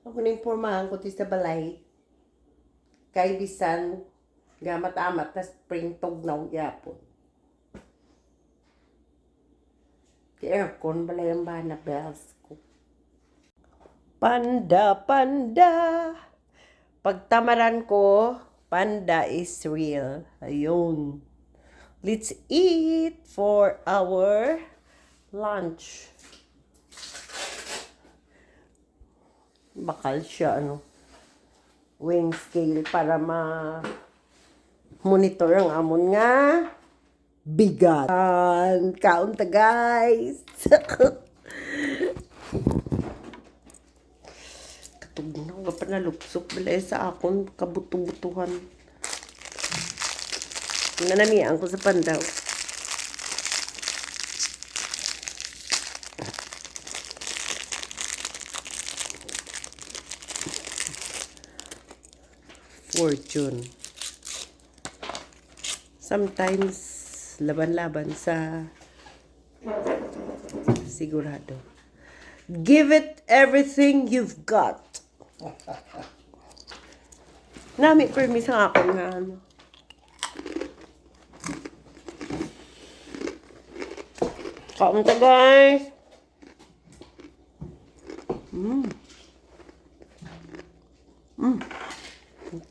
Ako na-informahan ko sa balay. Kay bisan gamat-amat na spring tugnaw yapon. Kay aircon balay ang bana bells ko. Panda, panda. Pagtamaran ko, panda is real. Ayun. Let's eat for our lunch. Bakal siya, weighing scale para monitor ang amon nga bigat. Kaon ta, guys. Katugnaw nga pa nalupsok balay sa akon kabuto-butuhan. Nananian ko sa pandaw. Fortune. Sometimes, laban-laban sa sigurado. Give it everything you've got. Nami permis ang ako nga Kaunta, guys.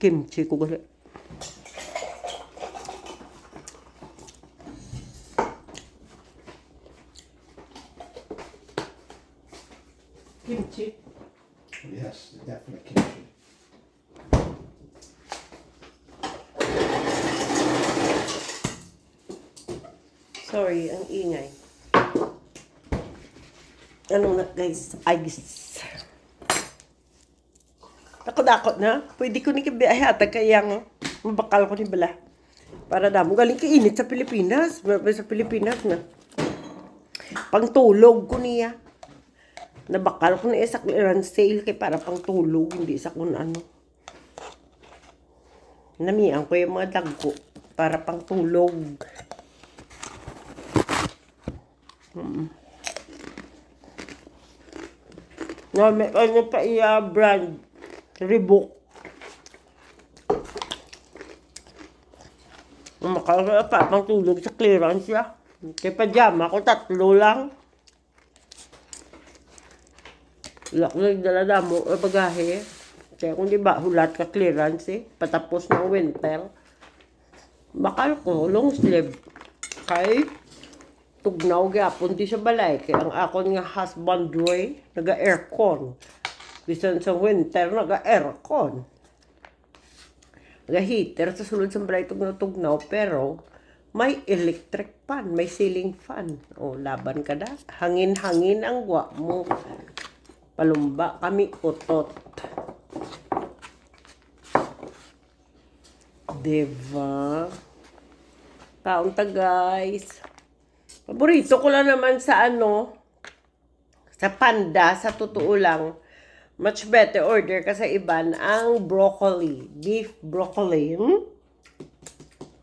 Kimchi ko gali. Kimchi? Yes, definitely kimchi. Sorry, ang ingay. Ano na, guys? Ice. Takot-takot na. Pwede ko ni kibiyahata kaya mabakal ko ni bala. Para damo galing kainit sa Pilipinas. Sa Pilipinas na. Pangtulog ko niya. Nabakal ko na sa clearance sale kay para pangtulog. Hindi sa kung ano. Namiang ko yung mga dagko para pangtulog. May ano pa iya brand. Reebok. Makakala pa pang tulog sa clearance siya. Kaya pajama ko 3 lang. Wala ko nagdala mo o bagahe. Kaya kung di ba hulat ka clearance patapos ng winter. Bakal ko long sleeve. Kay tugnaw gyapon di sa balay. Kaya ang akon nga husband Roy naga-aircon. Bisan sa winter, naga-aircon. Naga-heater sa sulod sa balay tugnaw, pero may electric fan, may ceiling fan. O, laban ka na. Hangin-hangin ang gwa mo. Palumba kami utot. Diba? Kaunta, guys. Paborito ko lang naman sa sa panda, sa totoo lang. Much better order ka sa iban ang broccoli. Beef broccoli.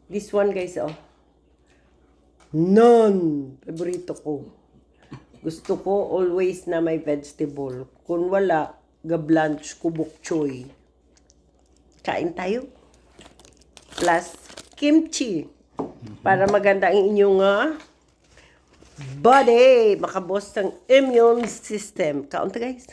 This one, guys, None. Paborito ko. Gusto ko always na may vegetable. Kung wala, ga-blanch ko bok choy. Kain tayo. Plus, kimchi. Para maganda ang inyong body. Makaboost ang immune system. Kaunta, guys.